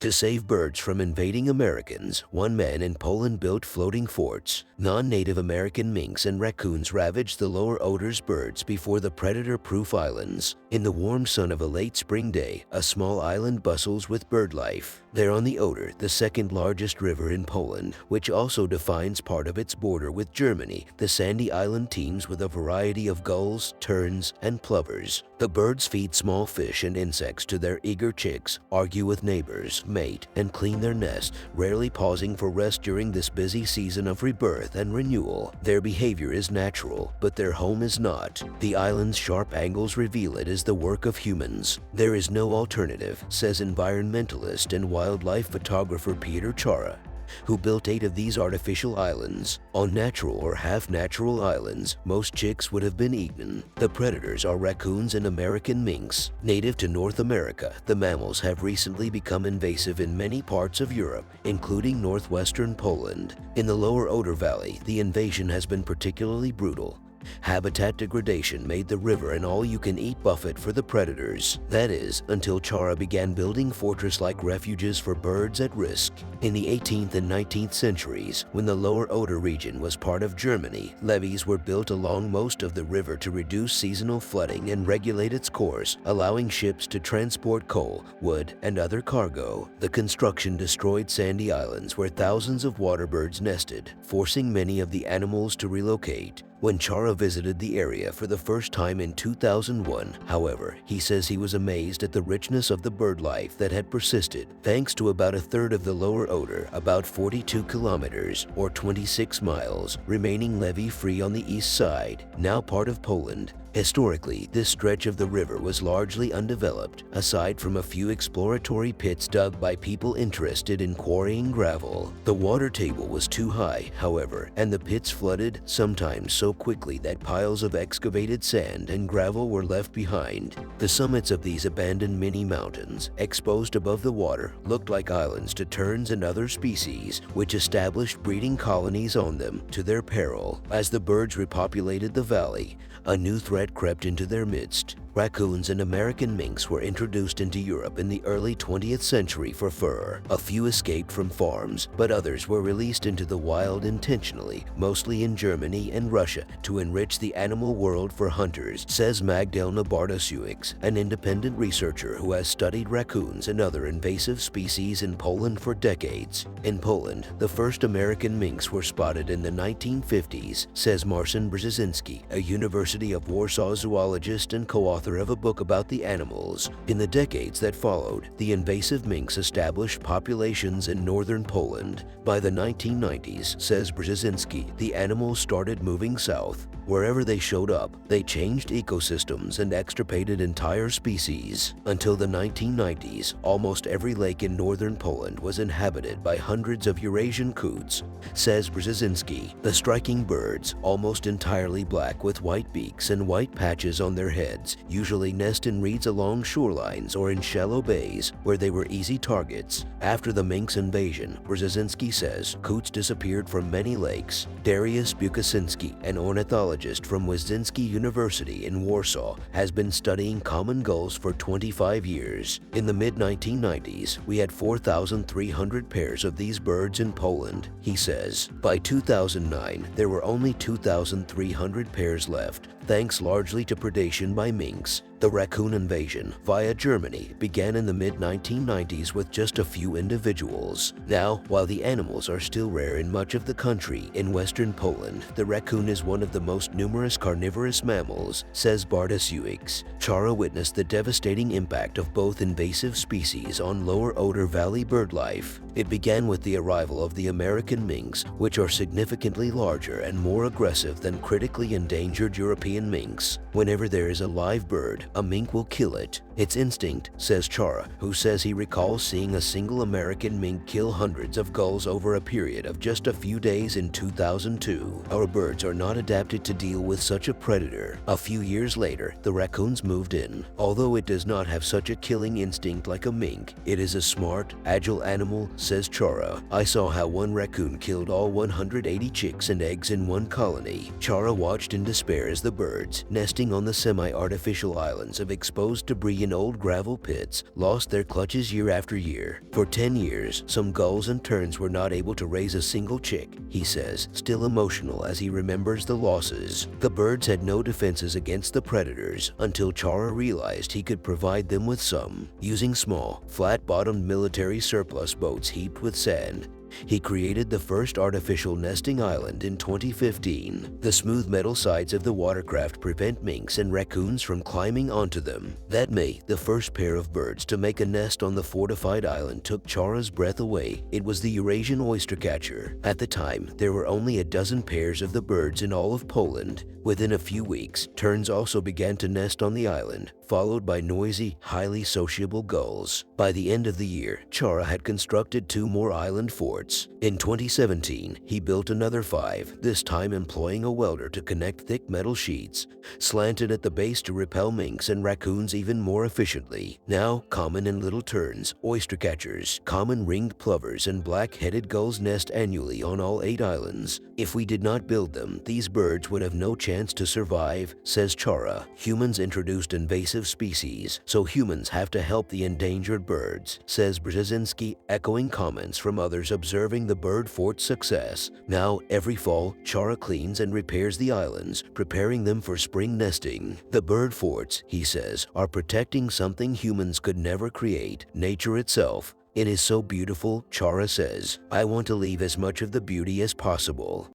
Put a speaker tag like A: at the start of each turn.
A: To save birds from invading Americans, one man in Poland built floating forts. Non-Native American minks and raccoons ravaged the lower Oder's birds before the predator-proof islands. In the warm sun of a late spring day, a small island bustles with bird life. There on the Oder, the second largest river in Poland, which also defines part of its border with Germany, the sandy island teems with a variety of gulls, terns, and plovers. The birds feed small fish and insects to their eager chicks, argue with neighbors, mate, and clean their nest, rarely pausing for rest during this busy season of rebirth and renewal. Their behavior is natural, but their home is not. The island's sharp angles reveal it is the work of humans. There is no alternative, says environmentalist and wildlife photographer Peter Chara, who built 8 of these artificial islands. On natural or half-natural islands, most chicks would have been eaten. The predators are raccoons and American minks. Native to North America, the mammals have recently become invasive in many parts of Europe, including northwestern Poland. In the lower Oder Valley, the invasion has been particularly brutal. Habitat degradation made the river an all-you-can-eat buffet for the predators. That is, until Chara began building fortress-like refuges for birds at risk. In the 18th and 19th centuries, when the lower Oder region was part of Germany, levees were built along most of the river to reduce seasonal flooding and regulate its course, allowing ships to transport coal, wood, and other cargo. The construction destroyed sandy islands where thousands of waterbirds nested, forcing many of the animals to relocate. When Chara visited the area for the first time in 2001, however, he says he was amazed at the richness of the bird life that had persisted, thanks to about a third of the lower Oder, about 42 kilometers or 26 miles, remaining levee-free on the east side, now part of Poland. Historically, this stretch of the river was largely undeveloped, aside from a few exploratory pits dug by people interested in quarrying gravel. The water table was too high, however, and the pits flooded, sometimes so quickly that piles of excavated sand and gravel were left behind. The summits of these abandoned mini-mountains, exposed above the water, looked like islands to terns and other species, which established breeding colonies on them, to their peril. As the birds repopulated the valley, a new threat crept into their midst. Raccoons and American minks were introduced into Europe in the early 20th century for fur. A few escaped from farms, but others were released into the wild intentionally, mostly in Germany and Russia, to enrich the animal world for hunters, says Magdalena Bartosiewicz, an independent researcher who has studied raccoons and other invasive species in Poland for decades. In Poland, the first American minks were spotted in the 1950s, says Marcin Brzezinski, a University of Warsaw zoologist and co-author of a book about the animals. In the decades that followed, the invasive minks established populations in northern Poland. By the 1990s, says Brzezinski, the animals started moving south. Wherever they showed up, they changed ecosystems and extirpated entire species. Until the 1990s, almost every lake in northern Poland was inhabited by hundreds of Eurasian coots, says Brzezinski. The striking birds, almost entirely black with white beaks and white patches on their heads, usually nest in reeds along shorelines or in shallow bays where they were easy targets. After the minks invasion, Brzezinski says, coots disappeared from many lakes. Dariusz Bukasinski, an ornithologist from Wiszinski University in Warsaw, has been studying common gulls for 25 years. In the mid-1990s, we had 4,300 pairs of these birds in Poland, he says. By 2009, there were only 2,300 pairs left, thanks largely to predation by minks. The raccoon invasion via Germany began in the mid-1990s with just a few individuals. Now, while the animals are still rare in much of the country, in western Poland, the raccoon is one of the most numerous carnivorous mammals, says Bartosiewicz. Chara witnessed the devastating impact of both invasive species on lower Oder Valley bird life. It began with the arrival of the American minks, which are significantly larger and more aggressive than critically endangered European minks. Whenever there is a live bird, a mink will kill it. It's instinct, says Chara, who says he recalls seeing a single American mink kill hundreds of gulls over a period of just a few days in 2002. Our birds are not adapted to deal with such a predator. A few years later, the raccoons moved in. Although it does not have such a killing instinct like a mink, it is a smart, agile animal, says Chara. I saw how one raccoon killed all 180 chicks and eggs in one colony. Chara watched in despair as the birds, nesting on the semi-artificial islands of exposed debris in old gravel pits, lost their clutches year after year. For 10 years, some gulls and terns were not able to raise a single chick, he says, still emotional as he remembers the losses. The birds had no defenses against the predators until Chara realized he could provide them with some. Using small, flat-bottomed military surplus boats heaped with sand, he created the first artificial nesting island in 2015. The smooth metal sides of the watercraft prevent minks and raccoons from climbing onto them. That May, the first pair of birds to make a nest on the fortified island took Chara's breath away. It was the Eurasian oystercatcher. At the time, there were only a dozen pairs of the birds in all of Poland. Within a few weeks, terns also began to nest on the island, followed by noisy, highly sociable gulls. By the end of the year, Chara had constructed 2 more island forts. In 2017, he built another 5, this time employing a welder to connect thick metal sheets, slanted at the base to repel minks and raccoons even more efficiently. Now, common and little terns, oystercatchers, common ringed plovers, and black-headed gulls nest annually on all 8 islands. If we did not build them, these birds would have no chance to survive, says Chara. Humans introduced invasive species, so humans have to help the endangered birds, says Brzezinski, echoing comments from others observing the bird fort's success. Now, every fall, Chara cleans and repairs the islands, preparing them for spring nesting. The bird forts, he says, are protecting something humans could never create, nature itself. It is so beautiful, Chara says. I want to leave as much of the beauty as possible.